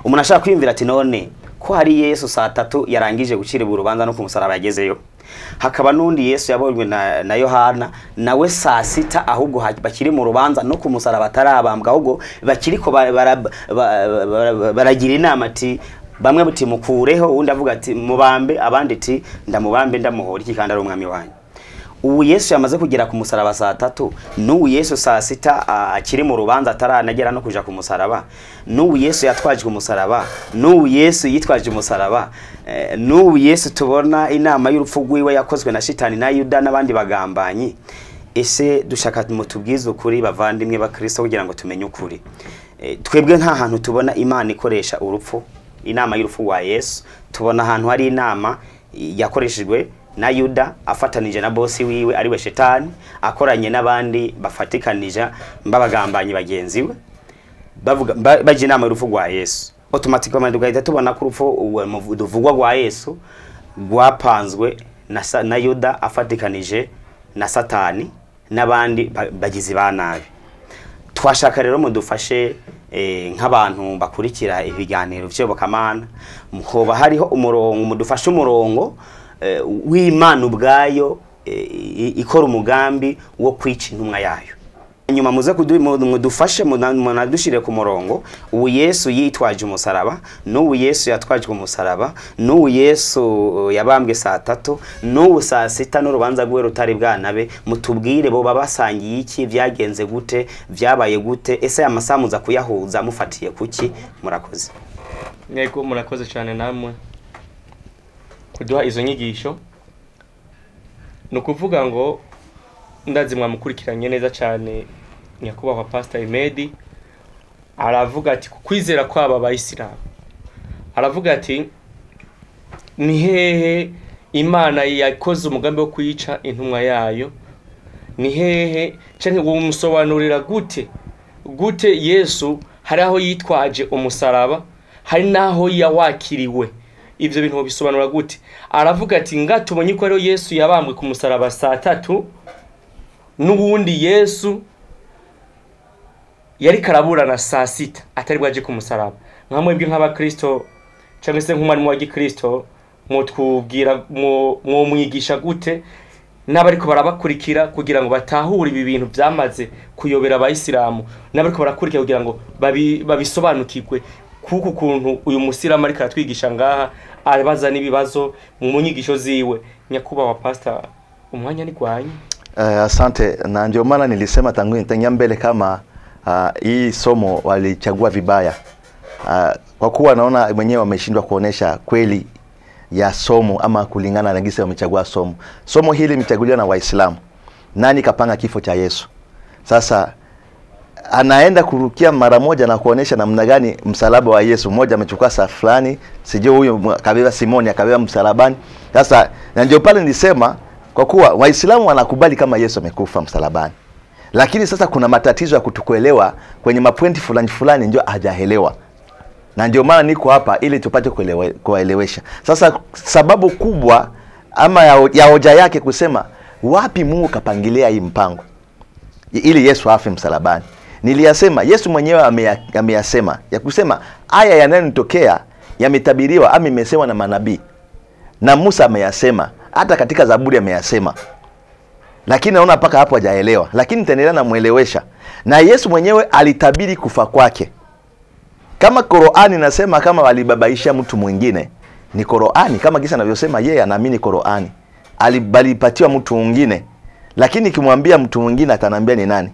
umuntu ashaka kwiyumvira ati none ko hari Yesu saa 3 yarangije gucira urubanza no kumusaraba yagezeyo, hakaba nundi Yesu yabonywe na Yohana nawe saa 6 ahubwo bakiri mu rubanza no kumusaraba atarabambwa, ahubwo bakiriko baragira inama ati bamwe buti mukureho, undi avuga ati mubambe, abandi ati ndamubambe ndamuhora iki kandi ari umwami wanyu. Ubu Yesu yamaze kugera ku musaraba saa 3, n'ubu Yesu saa 6 akiri mu rubanza ataranagera no kuja ku musaraba, n'ubu Yesu yatwaje ku musaraba, n'ubu Yesu yitwaje umusaraba, n'ubu Yesu tubona inama y'urupfu rwiwe yakozwe na shitani na Yuda n'abandi bagambanyi. Ese dushaka mutubwiza ukuri bavandimwe ba Kristo kugira ngo tumenye ukuri. Twebwe nta hantu tubona Imana ikoresha urupfu, inama y'urupfu wa Yesu. Tubona ahantu hari inama yakoreshejwe na Yuda afatanije na bosi wiwe ari we Shetani, akoranye n'abandi bafatikanije mbabagambanyi bagenzi we, bavuga baje inama y'urupfu rwa Yesu. Automatically tugahita tubona ko urupfu duvugwa rwa Yesu rwapanzwe na Yuda afatikanije na Satani n'abandi bagizi ba nabi. Twashaka rero mudufashe nk'abantu bakurikira ibiganiro by'Iyobokamana, muhoba hariho umurongo, mudufashe umurongo w'Imana ubwayo ikora umugambi wo kwica intumwa yayo. Nyuma muze kudufashe munadushire ku murongo ubu Yesu yitwaje umusaraba, n'ubu Yesu yatwaje umusaraba, n'ubu Yesu yabambwe saa 3, n'ubu saa 6 n'urubanza rwe rutari bwanabe. Mutubwire bo babasangiye iki, byagenze gute, byabaye gute, ese amasamuza kuyahuza mufatiye kuki? Murakoze. Yego murakoze cyane namwe kuduha izo nyigisho. Nukuvuga ngo ndazi mwamukurikiranye neza cyane nyakubahwa Pastor Imedi aravuga ati kwizera kwaba bayisilamu, aravuga ati ni hehe Imana yakoze umugambi wo kuyica intumwa yayo, ni hehe cyane umusobanurira gute Yesu hari aho yitwaje umusaraba, hari naho yawakiriwe. Ivyo bintu bisobanura gute? Aravuga ati ngatubonye ko ari Yesu yabambwe ku musaraba saa 3, n'ubundi Yesu yari karaburana saa 6 atari bwaje ku musaraba. Nkamwebwe nk'abakristo cyangwa se nk'umwarimu wa Gikristo mutubwira mwigisha gute n'abariko barabakurikira kugira ngo batahure ibi bintu byamaze kuyobera abayisilamu, n'abariko barakurikira kugira ngo babisobanukirwe kuko kuntu uyu musiramu ariko atwigisha ngaha abaza nibibazo mu nyigisho ziwe. Nyakubahwa Pastor, umwanya ni gwanyu. Asante, na ndio maana nilisema tangu nitanya mbele kama hii somo walichagua vibaya. Kwa kuwa naona mwenyewe wameshindwa kuonesha kweli ya somo ama kulingana na gisa wamechagua somo. Somo hili limechaguliwa na Waislamu. Nani kapanga kifo cha Yesu? Sasa anaenda kurukia mara moja na kuonesha namna gani msalaba wa Yesu. Mmoja amechukua saa fulani, sijui huyo kabeba Simoni akabeba msalabani. Sasa na ndio pale nilisema kwa kuwa Waislamu wanakubali kama Yesu amekufa msalabani, lakini sasa kuna matatizo ya kutukuelewa kwenye mapointi fulani ndio hajaelewa, na ndio maana niko hapa ili tupate kuelewesha. Sasa sababu kubwa ama ya hoja yake kusema wapi Mungu kapangilia hii mpango ili Yesu afe msalabani, niliyasema Yesu mwenyewe ameyasema ya kusema aya yanayotokea yametabiriwa ama imesemwa na manabii, na Musa ameyasema, hata katika Zaburi ameyasema, lakini naona paka hapo hajaelewa, lakini nitaendelea na muelewesha. Na Yesu mwenyewe alitabiri kufa kwake. Kama Qur'ani nasema kama walibabaisha mtu mwingine, ni Qur'ani kama kisa anavyosema yeye anaamini Qur'ani. Alibalipatia mtu mwingine, lakini kimwambia mtu mwingine atanambia ni nani?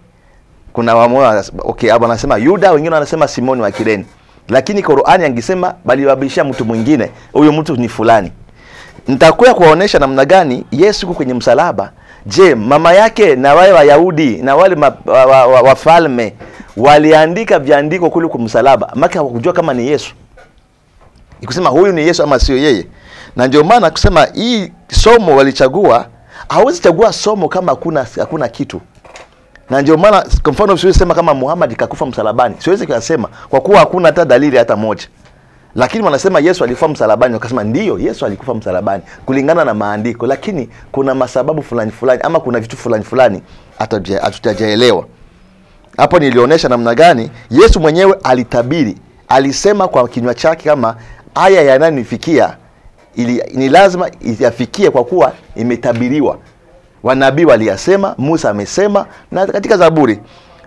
Kuna wamoja okay, hapo anasema Yuda, wengine wanasema Simoni wa Kirene. Lakini Qur'ani angesema balibabisha mtu mwingine, huyo mtu ni fulani. Nitakuwa kuonesha namna gani Yesu kwenye msalaba. Je, mama yake na wale Wayahudi na wale wafalme waliandika viandiko kule kwa msalaba, maka hawakujua kama ni Yesu. Ikusema huyu ni Yesu ama sio yeye. Na ndio maana kusema hii somo walichagua, hawezi chagua somo kama hakuna kitu. Na ndio maana kwa mfano siwezi sema kama Muhammad kakufa msalabani. Siwezi kusema kwa kuwa hakuna hata dalili hata moja. Lakini wanasema Yesu alikufa msalabani, wakasema ndio Yesu alikufa msalabani kulingana na maandiko, lakini kuna masababu fulani ama kuna vitu fulani hatujaelewa. Hapo nilionyesha namna gani Yesu mwenyewe alitabiri alisema kwa kinywa chake kama haya yananifikia ni lazima yafikie kwa kuwa imetabiriwa. Wanabii waliyasema, Musa amesema, na katika Zaburi.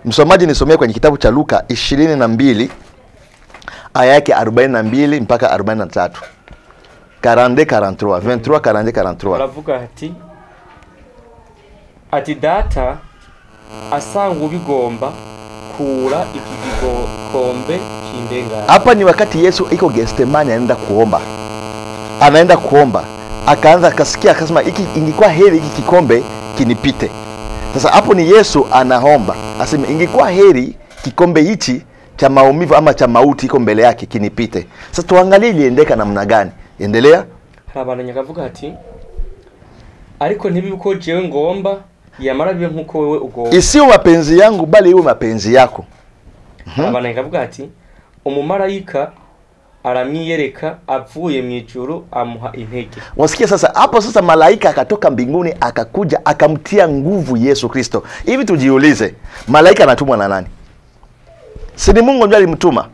Msomaji nisomee kwenye kitabu cha Luka 22 aya yake 42 mpaka 43. 23. Aravuga ati data asanga ubigomba kura iki gikombe kindengana. Hapa ni wakati Yesu iko Getsemani anaenda kuomba. Akaanza akasikia akasema ingekuwa heri hiki kikombe kinipite. Sasa hapo ni Yesu anaomba. Asema ingekuwa heri kikombe hichi cha maumivu ama cha mauti iko mbele yake kinipite. Sasa tuangalie iliendeka namna gani. Endelea. Harabana kavuga ati ariko ntibibuko jewe ngomba yamara bibe nkuko wewe ugomba. Isiwe mapenzi yangu bali iwe mapenzi yako. Harabana kavuga ati umumarayika aramwiyereka avuye mu ijuru amuha intege. Wasikia sasa hapo sasa malaika akatoka mbinguni akakuja akamtia nguvu Yesu Kristo. Hivi tujiulize, malaika anatumwa na nani? Si ni Mungu ndiye alimtuma.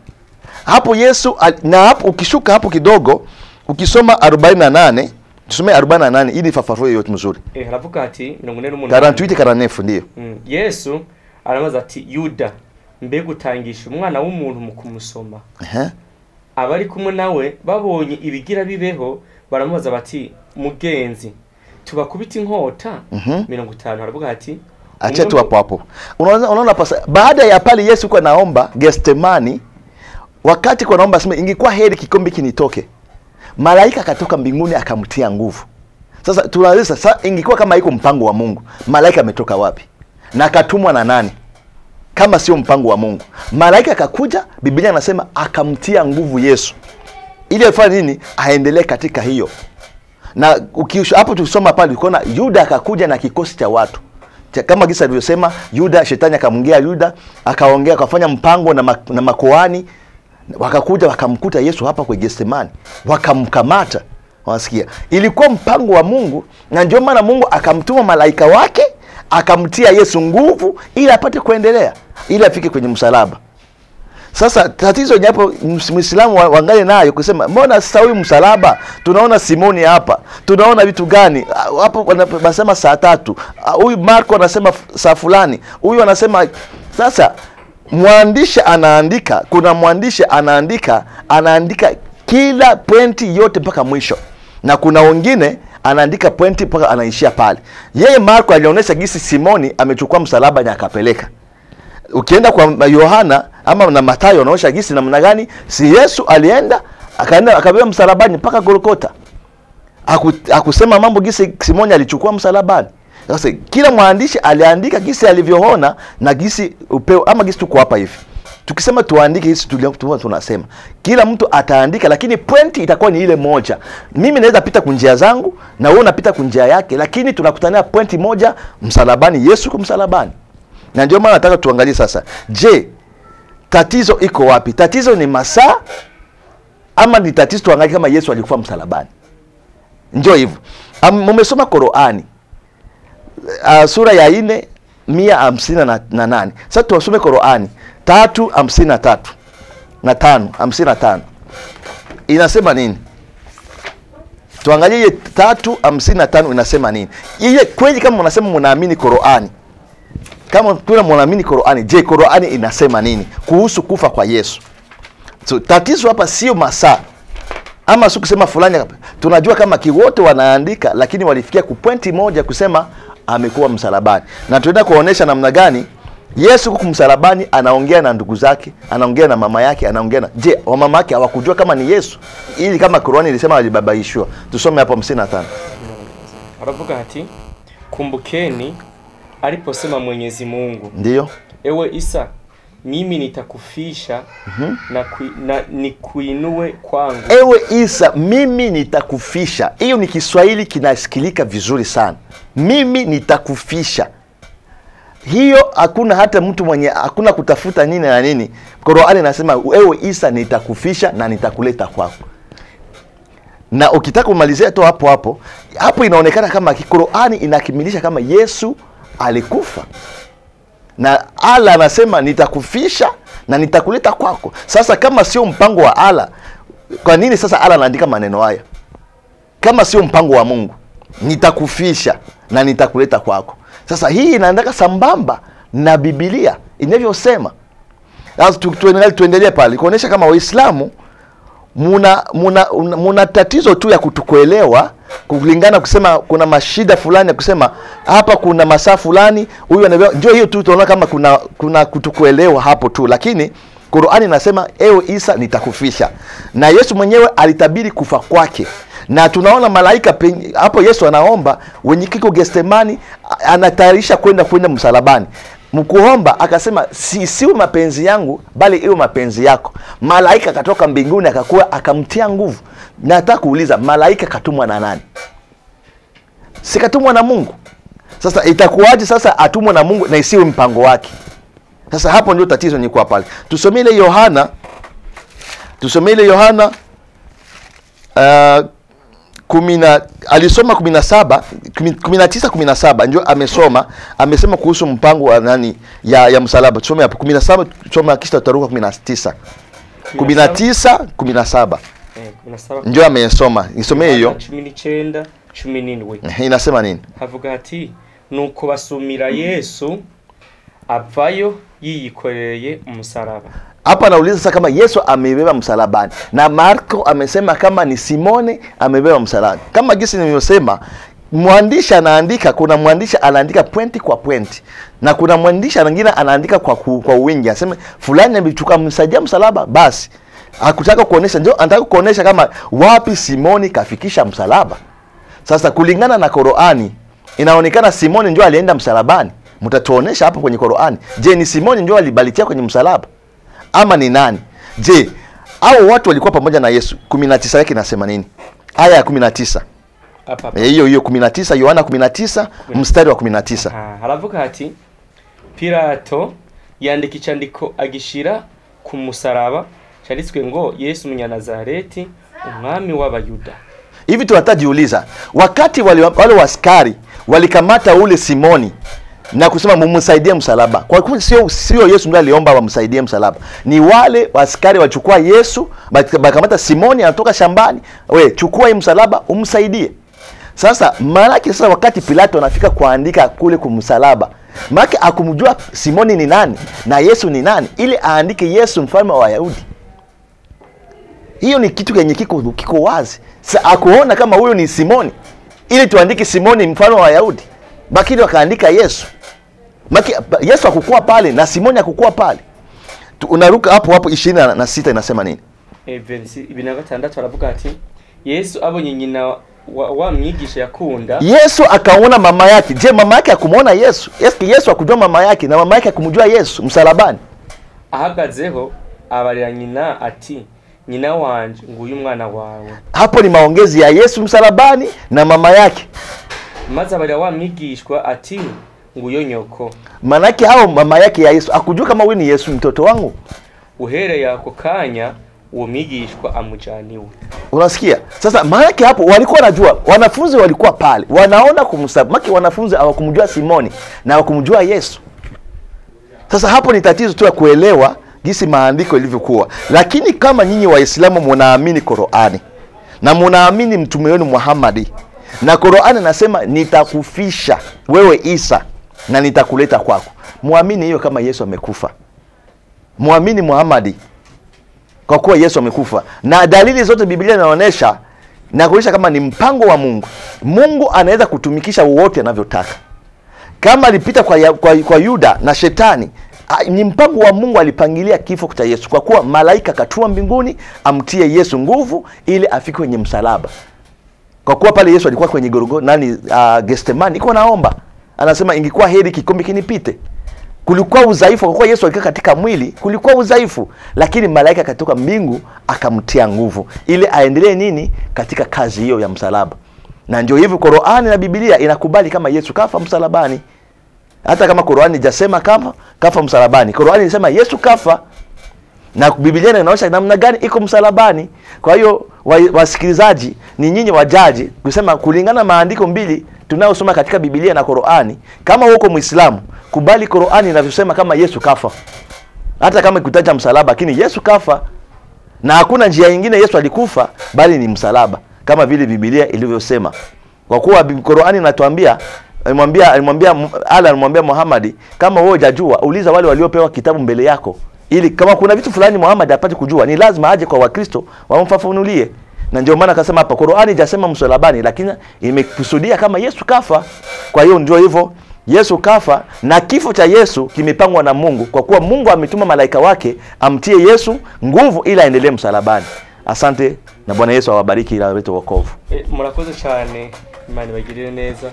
Hapo Yesu na hapo ukishuka hapo kidogo ukisoma 48, tusome 48 ili fafaruo yote mzuri. Haravuga ati 48 ndio. Yesu aramaza ati Yuda mbega utangisha umwana w'umuntu mu kumusoma. Abari kumwe nawe babonye ibigira bibeho baramubaza bati mugenzi tubakubita inkota 50. Haravuga ati acha tu hapo. Unaona pasa baada ya pale Yesu kwa naomba Getsemani, wakati kwa naomba sema ingekuwa heri kikombe kinitoke, malaika akatoka mbinguni akamtia nguvu. Sasa tunauliza sasa ingekuwa kama iko mpango wa Mungu, malaika ametoka wapi? Na akatumwa na nani? Kama sio mpango wa Mungu. Malaika akakuja, Biblia inasema akamtia nguvu Yesu. Ili afanye nini? Aendelee katika hiyo. Na hapo tukisoma pale ukiona Yuda akakuja na kikosi cha watu. Kama gisa alivyosema Yuda, shetani akamwingia Yuda, akaongea akafanya mpango na makoani, wakakuja wakamkuta Yesu hapa kwa Getsemani, wakamkamata. Wasikia? Ilikuwa mpango wa Mungu, na ndio maana Mungu akamtuma malaika wake akamtia Yesu nguvu ili apate kuendelea, ili afike kwenye msalaba. Sasa tatizo ni hapo Muislamu waangalie nayo kusema mbona sasa huyu msalaba tunaona Simoni hapa, tunaona vitu gani hapo? Wanasema saa 3, huyu Marko anasema saa fulani, huyu anasema. Sasa mwandishi anaandika, kuna mwandishi anaandika kila pointi yote mpaka mwisho, na kuna wengine anaandika pointi mpaka anaishia pale. Yeye Marko alionyesha gisi Simoni amechukua msalaba na akapeleka. Ukienda kwa Yohana ama na Mathayo anaonyesha gisi namna gani si Yesu alienda akabeba msalabani mpaka Golgotha. Akusema mambo gisi Simoni alichukua msalabani. Sasa kila mwandishi aliandika gisi alivyoona na gisi upeo ama gisi tuko hapa hivi. Tukisema tuandike hizi tunasema kila mtu ataandika, lakini pointi itakuwa ni ile moja. Mimi naweza pita kunjia zangu na wewe unapita kunjia yake, lakini tunakutania pointi moja, msalabani, Yesu kwa msalabani. Na ndio maana nataka tuangalie sasa, je, tatizo iko wapi? Tatizo ni masaa ama ni tatizo tuangalie kama Yesu alikufa msalabani? Ndio hivyo. Mmesoma Qur'ani sura ya 4:158. Sasa tuwasome Qur'ani 3:53 na 5:55. Inasema nini? Tuangalie 3:55 inasema nini? Ile kweli kama mnasema mnaamini Qur'ani. Kama mnaamini Qur'ani, je, Qur'ani inasema nini kuhusu kufa kwa Yesu? So tatizo hapa sio masaa. Ama sio kusema fulani hapa. Tunajua kama kiwote wanaandika, lakini walifikia ku pointi moja kusema amekuwa msalabani. Na tunaenda kuonesha namna gani Yesu huko msalabani anaongea na ndugu zake, anaongea na mama yake, anaongea na wa mama yake hawakujua kama ni Yesu. Ili kama Qur'ani ilisema alibabaishwa. Tusome hapo 55. Aravuga ati kumbukeni aliposema Mwenyezi Mungu. Ndio. Ewe Isa, mimi nitakufisha na nikuinue kwangu. Ewe Isa, mimi nitakufisha. Hiyo ni Kiswahili kinasikilika vizuri sana. Mimi nitakufisha. Hiyo hakuna hata mtu mwenye hakuna kutafuta nini na nini. Qur'ani inasema ewe Isa nitakufisha na nitakuleta kwako. Na ukitaka kumalizia tu hapo inaonekana kama Qur'ani inakimilisha kama Yesu alikufa. Na Allah anasema nitakufisha na nitakuleta kwako. Sasa kama sio mpango wa Allah, kwa nini sasa Allah anaandika maneno haya? Kama sio mpango wa Mungu, nitakufisha na nitakuleta kwako. Sasa hii inaandika sambamba na Biblia inavyosema. Sasa tuendelee pale kuonesha kama Waislamu muna tatizo tu ya kutukuelewa, kulingana kusema kuna mashida fulani ya kusema hapa kuna masaa fulani huyu ndio hiyo tu, tunaona kama kuna kutukuelewa hapo tu. Lakini Qur'ani inasema ewe Isa nitakufisha, na Yesu mwenyewe alitabiri kufa kwake. Na tunaona malaika hapo Yesu anaomba wenye kiko Getsemani, anatayarisha kwenda msalabani. Mkuomba akasema si mapenzi yangu bali iwe mapenzi yako. Malaika katoka mbinguni akamtia nguvu. Nataka kuuliza, malaika katumwa na nani? Si katumwa na Mungu? Sasa itakuwaje sasa atumwe na Mungu na isiwe mpango wake? Sasa hapo ndio tatizo ni kwa pale. Tusomee ile Yohana 10 alisoma 19:17 ndio amesema kuhusu mpango wa nani ya msalaba. Tusome hapo 17, tusome kisha tutaruka 19:17 ndio amesoma. Nisomee hiyo 19:17. Inasema nini? Havuga ati nuko basumira Yesu avayo yiyikoreye umusaraba. Hapa nauliza sasa kama Yesu amebeba msalabani, na Marko amesema kama ni Simone amebeba msalabani. Kama gisi nimesema, mwandishi anaandika, kuna mwandishi anaandika pointi kwa pointi, na kuna mwandishi mwingine anaandika kwa wingi. Anasema fulani amechukua msaidia msalaba, basi hakutaka kuonesha, ndio anataka kuonesha kama wapi Simoni kafikisha msalaba. Sasa kulingana na Qur'ani inaonekana Simoni ndio alienda msalabani. Mtatuonesha hapo kwenye Qur'ani. Je, ni Simoni ndio alibalitia kwenye msalaba ama ni nani? Je, hao watu walikuwa pamoja na Yesu? 19 yake inasema nini? Aya ya 19. Hapa. Hiyo 19, Yohana 19 mstari wa 19. Haravuga ati Pilato yandika icandiko agishira ku musaraba, cyanditswe ngo Yesu Munyanazareti umwami w'Abayuda. Hivi tunatajiuliza, wakati wale askari walikamata ule Simoni na kusema mumsaidie msalaba, kwa kuwa sio Yesu ndiye aliomba wamsaidie msalaba, ni wale askari wachukua Yesu bakamata Simoni anatoka shambani, we chukua hii msalaba umsaidie. Sasa malaki sasa wakati Pilato anafika kuandika kule kumsalaba, maki akumjua Simoni ni nani na Yesu ni nani, ili aandike Yesu mfalme wa Wayahudi. Hiyo ni kitu kenye kiko wazi. Sasa akuona kama huyo ni Simoni, ili tuandike Simoni mfalme wa Wayahudi, bakini wakaandika Yesu. Maki Yesu hakukuwa pale na Simoni hakukuwa pale. Unaruka hapo 26 inasema nini? Verse 26 aravuga ati Yesu abonye nyina wa mwigisha yakunda. Yesu akaona mama yake. Je, mama yake akumuona Yesu? Yesu akujua mama yake na mama yake akumjua Yesu msalabani? Ahagazeho abarira nyina ati nyina wanje nguyu mwana wawe. Hapo ni maongezi ya Yesu msalabani na mama yake. Maze abarira wa mwigishwa ati nguyo nyoko. Manake hao mama yake ya Yesu akujua kama wewe ni Yesu mtoto wangu. Uhere yako kanya uwo mwigishwa amujaniwe. Unasikia? Sasa manake hapo walikuwa wanajua, wanafunzi walikuwa pale, wanaona kumsaba. Maki wanafunzi hawakumjua Simoni na hawakumjua Yesu. Sasa hapo ni tatizo tu ya kuelewa jinsi maandiko ilivyokuwa. Lakini kama nyinyi Waislamu mnaamini Qur'ani na mnaamini mtume wenu Muhammad, na Qur'ani nasema nitakufisha wewe Isa na nitakuleta kwako, muamini hiyo kama Yesu amekufa. Muamini Muhammad kwa kuwa Yesu amekufa. Na dalili zote Biblia inaonyesha na kuonyesha kama ni mpango wa Mungu. Mungu anaweza kutumikisha wote anavyotaka. Kama alipita kwa Yuda na Shetani, ni mpango wa Mungu, alipangilia kifo cha Yesu kwa kuwa malaika katua mbinguni amtie Yesu nguvu ili afike kwenye msalaba. Kwa kuwa pale Yesu alikuwa kwenye Getsemani iko naomba. Anasema ingekuwa heri kikombe kinipite. Kulikuwa udhaifu kwa kuwa Yesu alikuwa katika mwili, kulikuwa udhaifu, lakini malaika katoka mbingu akamtia nguvu ili aendelee nini katika kazi hiyo ya msalaba. Na ndio hivyo Qur'ani na Biblia inakubali kama Yesu kafa msalabani. Hata kama Qur'ani hajasema kafa msalabani, Qur'ani inasema Yesu kafa, na Biblia inaonyesha namna gani iko msalabani. Kwa hiyo wasikilizaji, ni nyinyi wajaji kusema kulingana maandiko mbili tunayosoma katika Biblia na Qur'ani. Kama uko Muislamu, kubali Qur'ani inavyosema kama Yesu kafa. hata kama ikutaja msalaba, lakini Yesu kafa na hakuna njia nyingine Yesu alikufa bali ni msalaba, kama vile Biblia ilivyosema. Kwa kuwa Qur'ani inatuambia, alimwambia Muhammad, kama wewe hujajua uliza wale waliopewa kitabu mbele yako, ili kama kuna vitu fulani Muhammad apate kujua ni lazima aje kwa Wakristo wamfafanulie. Na ndio maana akasema hapa Qur'ani hajasema msalabani, lakini imekusudia kama Yesu kafa. Kwa hiyo ndio hivyo, Yesu kafa na kifo cha Yesu kimepangwa na Mungu, kwa kuwa Mungu ametuma malaika wake amtie Yesu nguvu ili aendelee msalabani. Asante na Bwana Yesu awabariki ila wetu wokovu. Murakoze cyane, Imana ibagirire neza.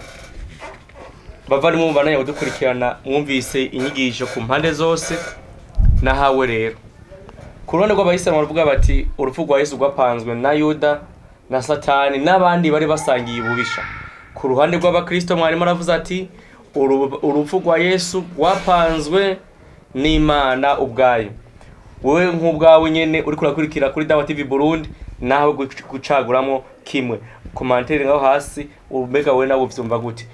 Bavani mu bana yadukurikirana mwumvise inyigisho ku mpande zose nahawe rero. Ku ruhande rw'abayisilamu baravuga bati urupfu rwa Yesu rwapanzwe na Yuda na Satani n'abandi bari basangiye ububisha. Ku ruhande rw'abakristo mwari maravuze ati urupfu rwa Yesu rwapanzwe n'Imana ubwayo. Wowe nk'ubwawe nyene uri kurakurikira kuri Dawa TV Burundi naho gucaguramo kimwe. Commentaire ngaho hasi ubega we nawe uvyumva gute?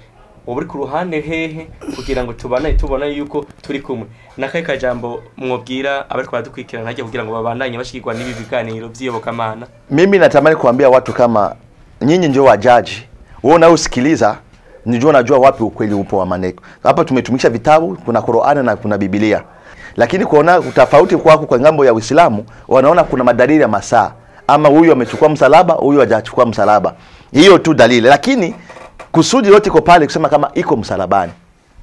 Uri ku ruhande hehe kugira ngo tubona yuko turi kumwe. Nakaye kajambo mwobwira abari kwadukwikirana najye kugira ngo babandanye bashikirwa n'ibi biganiro by'iyobokamana. Mimi natamani kuambia watu kama nyinyi ndio wajaji. Wewe na usikiliza ndio unajua wapi ukweli upo wa maneno. Hapa tumetumikisha vitabu, kuna Qur'ani na kuna Biblia. Lakini kuona utafauti kwako kwa ngambo ya Uislamu, wanaona kuna madalili ya masaa. Ama huyu amechukua msalaba, huyu hajachukua msalaba. Hiyo tu dalili. Lakini kusudi yote iko pale kusema kama iko msalabani.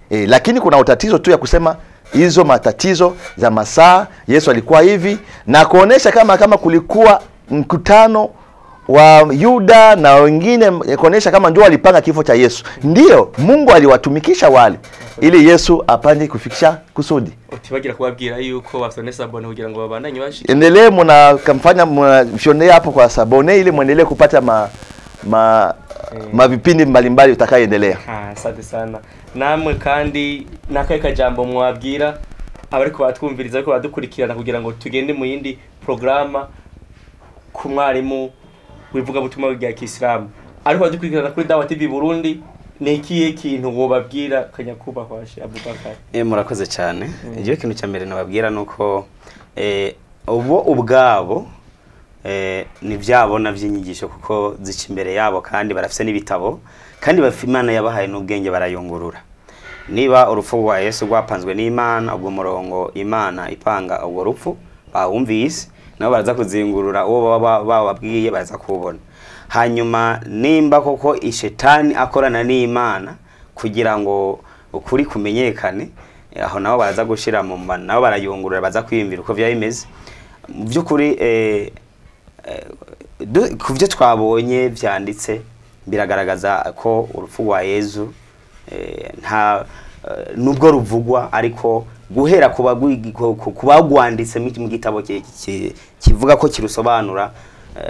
Lakini kuna utatizo tu ya kusema hizo matatizo za masaa, Yesu alikuwa hivi, na kuonesha kama kulikuwa mkutano wa Yuda na wengine, kuonesha kama ndio walipanga kifo cha Yesu. Ndio Mungu aliwatumikisha wale ili Yesu apande kufikisha kusudi. Utibagira kubabwira yuko bafite sabone kugira ngo babandanye bashike. Endelee mnafanya mshonea hapo kwa sabone ili muendelee kupata vipindi mbalimbali utakayoendelea. Asante sana. Namwe kandi nakaye kajambo mwabwira abari ko batwumviriza ko badukurikirana kugira ngo tugende mu yindi programa ku mwarimu wivuga butumwa bwa Kisilamu. Ariko badukurikirana kuri Dawa TV Burundi, nekiye kintu wobabwira kanyakuba kwashe Abubakar? Murakoze cyane. Igihe kintu cya mbere nababwira nuko ubo ubwabo ni byabona by'inyigisho kuko zica imbere yabo kandi barafise n'ibitabo kandi bafite Imana yabahaye n'ubwenge barayungurura. Niba urupfu rwa Yesu rwapanzwe n'Imana, ubwo murongo Imana ipanga ubwo rupfu bawumvise, nabo baraza kuzingurura uwo bababwiye baraza kubona. Hanyuma nimba koko ishetani akorana n'Imana kugira ngo ukuri kumenyekane, aho nabo baraza gushira mu mbana, nabo barayungurura baza kwiyumvira uko byabimeze. Mu byukuri kuvyo twabonye byanditse biragaragaza ko urupfu rwa Yesu nta nubwo ruvugwa, ariko guhera kubagwanditse mu gitabo kivuga ko kirusobanura,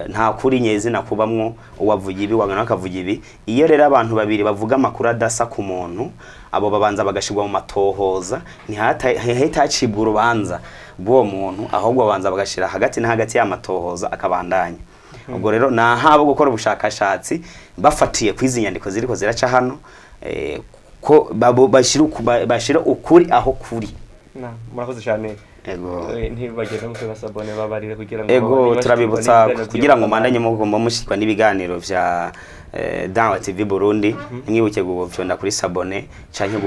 nta kuri nyezi nakubamwo uwavuga ibi wagana akavuga ibi. Iyo rero abantu babiri bavuga amakuru adasa ku muntu, abo babanza bagashirwa mu matohoza, ntihitacibwa urubanza bwo muntu, ahubwo babanza bagashira hagati na hagati y'amatohoza akabandanya. Ubwo rero nahabo gukora ubushakashatsi bafatiye kwizi nyandiko ziriko ziraca hano, ko bashira ukuri aho kuri. Murakoze cyane. Ego ntibagenda mu sabone babarire kugira ngo ego turabibutsa kugira ngo mandanye mu mushikwa n'ibiganiro vya Dawa TV Burundi, mwibuke gufyonda kuri sabone canke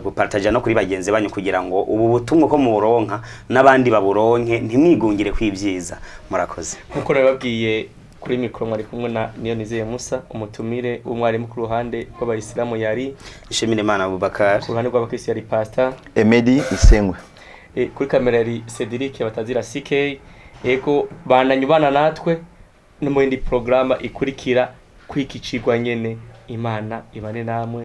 gupartager no kuri bagenzi banyu kugira ngo ubu butumwa ko muronka n'abandi baburonke, ntimwigungire kwivyiza. Murakoze. Nkuko nababwiye kuri mikro mwari kumwe na Niyonizeye Musa, umutumire w'umwarimu ku ruhande rw'abayisilamu yari Hamenyekanye Abubakar, ku ruhande rw'abakristo yari Pastor Emedi Isengwe, kuri kamera yari Cedric Batazira CK. Ego bananyubana natwe no mu yindi programa ikurikira kwikicirwa nyene. Imana ibane namwe.